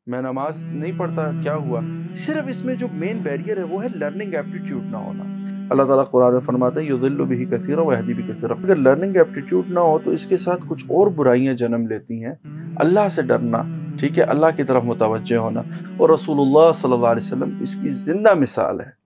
میں نماز نہیں پڑھتا کیا ہوا. صرف اس میں جو مین بیریئر ہے وہ ہے لرننگ ایپٹیٹیوڈ نہ ہونا. اللہ تعالیٰ قرآن میں فرماتا ہے یضل بہ کثیرا ویہدی بہ کثیرا. اگر لرننگ ایپٹیٹیوڈ نہ ہو تو اس کے ساتھ کچھ اور برائیاں جنم لیتی ہیں. اللہ سے ڈرنا, ٹھیک ہے, اللہ کی طرف متوجہ ہونا, اور رسول اللہ صلی اللہ علیہ وسلم اس کی زندہ مثال ہے.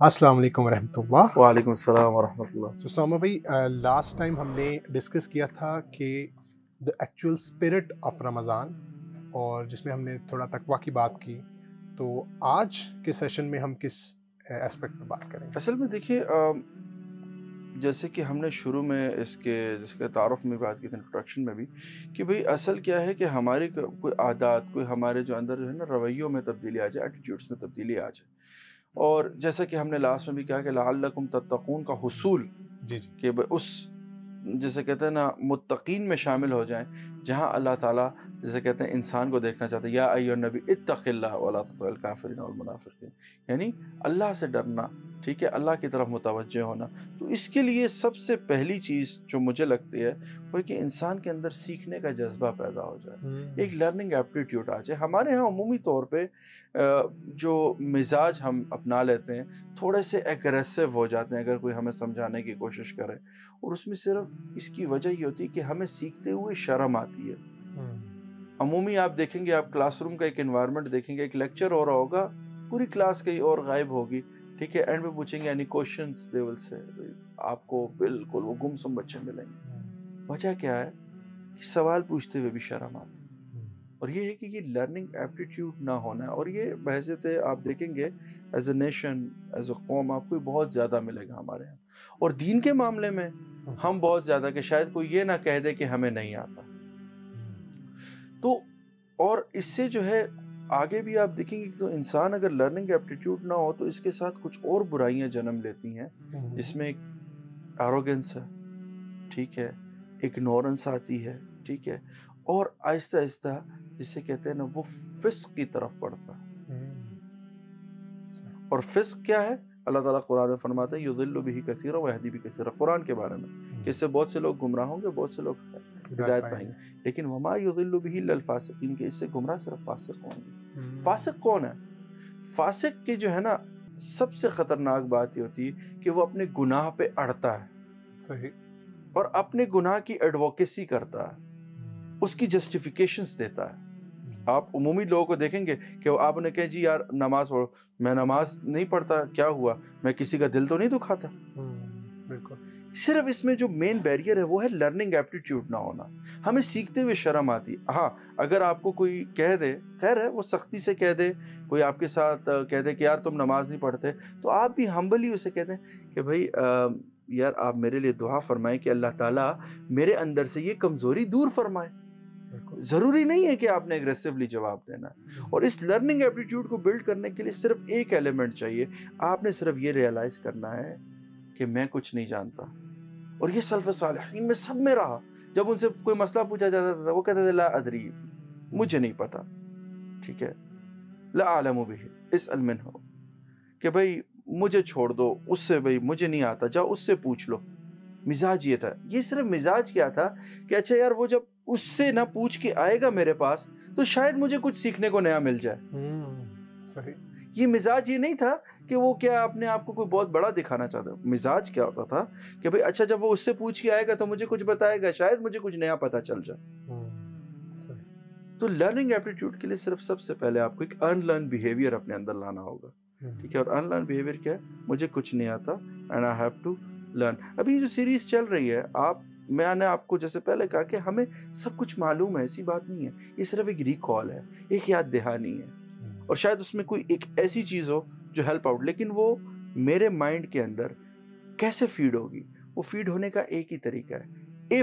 السلام علیکم ورحمۃ اللہ. وعلیکم السلام ورحمۃ اللہ. تو سوما بھائی, لاسٹ ٹائم ہم نے ڈسکس کیا تھا کہ دا ایکچوئل اسپرٹ آف رمضان, اور جس میں ہم نے تھوڑا تقویٰ کی بات کی. تو آج کے سیشن میں ہم کس اسپیکٹ پہ بات کریں گے؟ اصل میں دیکھیے, جیسے کہ ہم نے شروع میں اس کے تعارف میں بات کی تھی, انٹروڈکشن میں بھی, کہ بھئی اصل کیا ہے کہ ہماری کوئی عادات, کوئی ہمارے جو اندر جو ہے نا رویوں میں تبدیلی آ جائے, ایٹیٹیوڈس میں تبدیلی آ جائے. اور جیسا کہ ہم نے لاسٹ میں بھی کہا کہ لعلکم تتقون کا حصول, جی کہ اس جیسے کہتے ہیں نا متقین میں شامل ہو جائیں, جہاں اللہ تعالیٰ جیسے کہتے ہیں انسان کو دیکھنا چاہتے ہیں, یا ایھا النبی اتق اللہ ولا تطع الکافرین والمنافقین, یعنی اللہ سے ڈرنا, ٹھیک ہے, اللہ کی طرف متوجہ ہونا. تو اس کے لیے سب سے پہلی چیز جو مجھے لگتی ہے وہ ہے کہ انسان کے اندر سیکھنے کا جذبہ پیدا ہو جائے, ایک لرننگ ایپٹیٹیوڈ آ جائے. ہمارے ہاں عمومی طور پہ جو مزاج ہم اپنا لیتے ہیں تھوڑے سے ایگریسو ہو جاتے ہیں اگر کوئی ہمیں سمجھانے کی کوشش کرے, اور اس میں صرف اس کی وجہ یہ ہوتی ہے کہ ہمیں سیکھتے ہوئے شرم آتی ہے. عمومی آپ دیکھیں گے, آپ کلاس روم کا ایک انوائرمنٹ دیکھیں گے, ایک لیکچر ہو رہا ہوگا, پوری کلاس کہیں اور غائب ہوگی, ٹھیک ہے, اینڈ میں پوچھیں گے اینی کوشچنز, دے ول سے, آپ کو بالکل وہ گمسم بچے ملیں گے. وجہ کیا ہے کہ سوال پوچھتے ہوئے بھی شرم آتی ہے, اور یہ ہے کہ یہ لرننگ ایپٹیٹیوڈ نہ ہونا ہے. اور یہ بحیثیت آپ دیکھیں گے as a nation, as a قوم, آپ کو بہت زیادہ ملے گا ہمارے یہاں. اور دین کے معاملے میں ہم بہت زیادہ, کہ شاید کوئی یہ نہ کہہ دے کہ ہمیں نہیں آتا. تو اور اس سے جو ہے آگے بھی آپ دیکھیں گے کہ تو انسان اگر لرننگ ایپٹیٹیوڈ نہ ہو تو اس کے ساتھ کچھ اور برائیاں جنم لیتی ہیں, جس میں ایک ایروگنس ہے, ٹھیک ہے, اگنورنس آتی ہے, ٹھیک ہے, اور آہستہ آہستہ جسے کہتے ہیں نا وہ فسق کی طرف بڑھتا ہے. اور فسق کیا ہے؟ اللہ تعالیٰ قرآن میں فرماتا ہے یضل بہ کثیرا ویہدی بہ کثیرا, قرآن کے بارے میں, کہ اس سے بہت سے لوگ گمراہ ہوں گے, بہت سے لوگ ہدایت پائیں گے. لیکن وما یضل بہ الا الفاسقین, کہ اس سے گمراہ صرف فاسق ہوں گے. فاسق کون ہے؟ فاسق کی جو ہے نا سب سے خطرناک بات یہ ہوتی ہے کہ وہ اپنے گناہ پہ اڑتا ہے, صحیح, اور اپنے گناہ کی ایڈوکیسی کرتا ہے, اس کی جسٹیفیکیشنز دیتا ہے. آپ عمومی لوگوں کو دیکھیں گے کہ آپ نے کہا جی یار نماز پڑھو, میں نماز نہیں پڑھتا کیا ہوا, میں کسی کا دل تو نہیں دکھاتا. بالکل. صرف اس میں جو مین بیریئر ہے وہ ہے لرننگ ایپٹیٹیوڈ نہ ہونا. ہمیں سیکھتے ہوئے شرم آتی. ہاں, اگر آپ کو کوئی کہہ دے, خیر ہے, وہ سختی سے کہہ دے, کوئی آپ کے ساتھ کہہ دے کہ یار تم نماز نہیں پڑھتے, تو آپ بھی ہمبلی اسے کہتے ہیں کہ بھائی یار آپ میرے لیے دعا فرمائیں کہ اللہ تعالیٰ میرے اندر سے یہ کمزوری دور فرمائے. ضروری نہیں ہے کہ آپ نے اگریسولی جواب دینا ہے. اور اس لرننگ ایپٹیٹیوڈ کو بلڈ کرنے کے لیے صرف ایک ایلیمنٹ چاہیے. آپ نے صرف یہ ریئلائز کرنا ہے کہ میں کچھ نہیں جانتا. اور یہ سلف صالحین میں سب میں رہا. جب ان سے کوئی مسئلہ پوچھا جاتا تھا وہ کہتے تھے لا ادری, مجھے نہیں پتا, ٹھیک ہے, لا اعلم بہ اسأل منہ, کہ بھئی مجھے چھوڑ دو, اس سے بھئی مجھے نہیں آتا, جاؤ اس سے پوچھ لو. مزاج یہ تھا. یہ صرف مزاج کیا تھا کہ اچھا یار وہ جب اس سے نہ پوچھ کے آئے گا میرے پاس تو شاید مجھے کچھ سیکھنے کو نیا مل جائے. صحیح. یہ مزاج یہ نہیں تھا کہ وہ کیا اپنے آپ کو کوئی بہت بڑا دکھانا چاہتا. مزاج کیا ہوتا تھا کہ بھئی اچھا جب وہ اس سے پوچھ کے آئے گا تو مجھے کچھ بتائے گا, شاید مجھے کچھ نیا پتہ چل جائے. تو لرننگ ایپٹیٹیوڈ کے لیے صرف سب سے پہلے آپ کو ایک ان لرن بیہیویئر اپنے اندر لانا ہوگا, ٹھیک ہے. اور ان لرن بیہیویئر کیا ہے؟ مجھے کچھ نہیں آتا and I have to learn. ابھی جو سیریز چل رہی ہے, میں نے آپ کو جیسے پہلے کہا کہ ہمیں سب کچھ معلوم ہے, ایسی بات نہیں ہے. یہ صرف ایک ریکال ہے, ایک یاد دہانی ہے, اور شاید اس میں کوئی ایک ایسی چیز ہو جو ہیلپ آؤٹ, لیکن وہ میرے مائنڈ کے اندر کیسے فیڈ ہوگی؟ وہ فیڈ ہونے کا ایک ہی طریقہ ہے.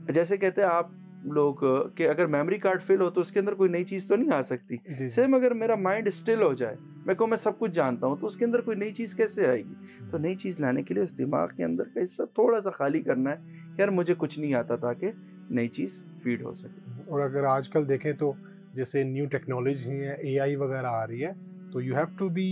جیسے کہتے ہیں آپ لوگ کہ اگر میموری کارڈ فل ہو تو اس کے اندر کوئی نئی چیز تو نہیں آ سکتی. سیم اگر میرا مائنڈ اسٹل ہو جائے, میں کہوں میں سب کچھ جانتا ہوں, تو اس کے اندر کوئی نئی چیز کیسے آئے گی؟ تو نئی چیز لانے کے لیے اس دماغ کے اندر کا حصہ تھوڑا سا خالی کرنا ہے کہ یار مجھے کچھ نہیں آتا, تاکہ نئی چیز فیڈ ہو سکے. اور اگر آج کل دیکھیں تو جیسے نیو ٹیکنالوجی ہے, اے آئی وغیرہ آ رہی ہے, تو یو ہیو ٹو بی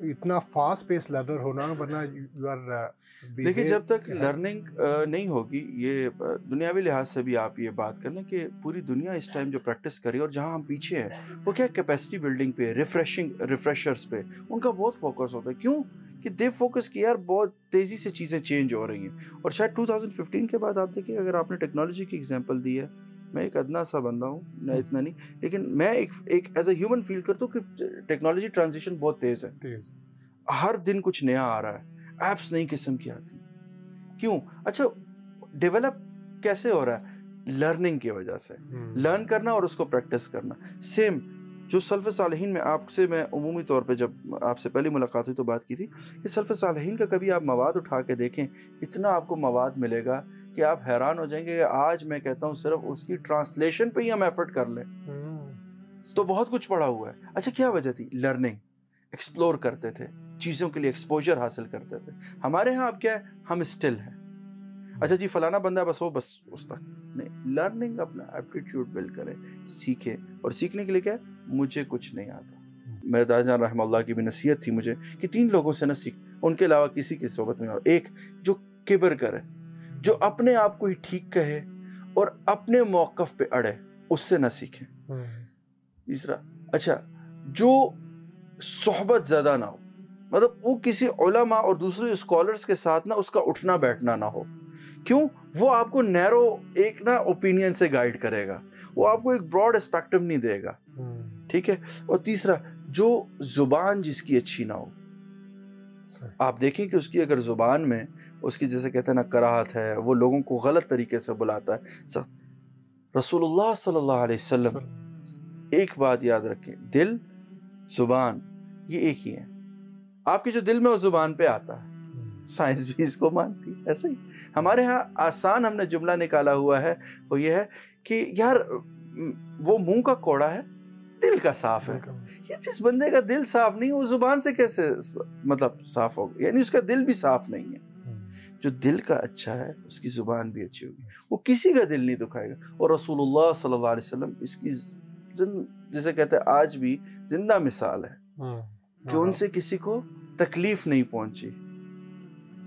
اتنا فاسٹ پیس لرنر ہونا، ورنہ یو آر دیکھیں جب تک لرننگ نہیں ہوگی، یہ دنیاوی لحاظ سے بھی آپ یہ بات کر لیں کہ پوری دنیا اس ٹائم جو پریکٹس کر رہی ہے اور جہاں ہم پیچھے ہیں وہ کیا کیپیسٹی بلڈنگ پہ، ریفریشرز پہ ان کا بہت فوکس ہوتا ہے. کیوں کہ دے فوکس کہ یار بہت تیزی سے چیزیں چینج ہو رہی ہیں. اور شاید 2015 کے بعد آپ دیکھیں، اگر آپ نے ٹیکنالوجی کی اگزامپل دی ہے، میں ایک ادنا سا بندہ ہوں، نہ اتنا نہیں، لیکن میں ایک ایز اے ہیومن فیل کرتا ہوں کہ ٹیکنالوجی ٹرانزیشن بہت تیز ہے. ہر دن کچھ نیا آ رہا ہے، ایپس نئی قسم کی آتی. کیوں؟ اچھا ڈیولپ کیسے ہو رہا ہے؟ لرننگ کی وجہ سے. لرن کرنا اور اس کو پریکٹس کرنا. سیم جو سلف صالحین میں آپ سے، میں عمومی طور پہ جب آپ سے پہلی ملاقات ہوئی تو بات کی تھی کہ سلف صالحین کا کبھی آپ مواد اٹھا کے دیکھیں، اتنا آپ کو مواد ملے گا کہ آپ حیران ہو جائیں گے کہ آج میں کہتا ہوں صرف اس کی ٹرانسلیشن پہ ہی ہم ایفرٹ کر لیں تو بہت کچھ پڑا ہوا ہے. اچھا کیا وجہ تھی؟ لرننگ. ایکسپلور کرتے تھے، چیزوں کے لیے ایکسپوجر حاصل کرتے تھے. ہمارے ہاں اب کیا ہے؟ ہم اسٹل ہیں. اچھا جی فلانا بندہ ہے، بس اس تک نہیں. لرننگ، اپنا ایپٹیٹیوڈ بلڈ کریں، سیکھیں. اور سیکھنے کے لیے کیا ہے؟ مجھے کچھ نہیں آتا. میرے دادا جان رحمہ اللہ کی بھی نصیحت تھی مجھے کہ 3 لوگوں سے نہ سیکھ، ان کے علاوہ کسی کی صحبت میں. ایک جو کبر کرے، جو اپنے آپ کو ہی ٹھیک کہے اور اپنے موقف پہ اڑے، اس سے نہ سیکھیں. تیسرا، اچھا جو صحبت زدہ نہ ہو، مطلب وہ کسی علماء اور دوسرے اسکالرز کے ساتھ نہ اس کا اٹھنا بیٹھنا نہ ہو. کیوں؟ وہ آپ کو نیرو ایک نا اوپینین سے گائیڈ کرے گا، وہ آپ کو ایک براڈ اسپیکٹرم نہیں دے گا. ٹھیک ہے. اور تیسرا، جو زبان جس کی اچھی نہ ہو. آپ دیکھیں کہ اس کی اگر زبان میں اس کی جیسے کہتے ہیں نا کراہت ہے، وہ لوگوں کو غلط طریقے سے بلاتا ہے. رسول اللہ صلی اللہ علیہ وسلم ایک بات یاد رکھیں، دل زبان یہ ایک ہی ہے. آپ کے جو دل میں وہ زبان پہ آتا ہے. سائنس بھی اس کو مانتی ہے. ایسے ہی ہمارے ہاں آسان ہم نے جملہ نکالا ہوا ہے، وہ یہ ہے کہ یار وہ منہ کا کوڑا ہے، دل کا صاف ہے. یہ جس بندے کا دل صاف نہیں، وہ زبان سے کیسے مطلب صاف ہوگا؟ یعنی اس کا دل بھی صاف نہیں ہے. جو دل کا اچھا ہے اس کی زبان بھی اچھی ہوگی، وہ کسی کا دل نہیں دکھائے گا. اور رسول اللہ صلی اللہ علیہ وسلم اس کی جسے کہتے ہیں آج بھی زندہ مثال ہے کہ ان سے کسی کو تکلیف نہیں پہنچی.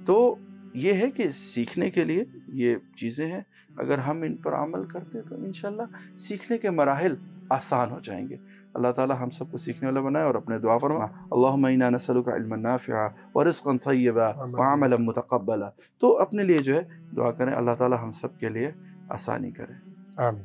تو یہ ہے کہ سیکھنے کے لیے یہ چیزیں ہیں، اگر ہم ان پر عمل کرتے تو انشاءاللہ سیکھنے کے مراحل آسان ہو جائیں گے. اللہ تعالی ہم سب کو سیکھنے والا بنائے اور اپنے دعا فرما. اللہم انا نسألک علما نافعا ورزقا طیبا وعملا متقبلا. تو اپنے لیے جو ہے دعا کریں، اللہ تعالی ہم سب کے لیے آسانی کرے. آمین.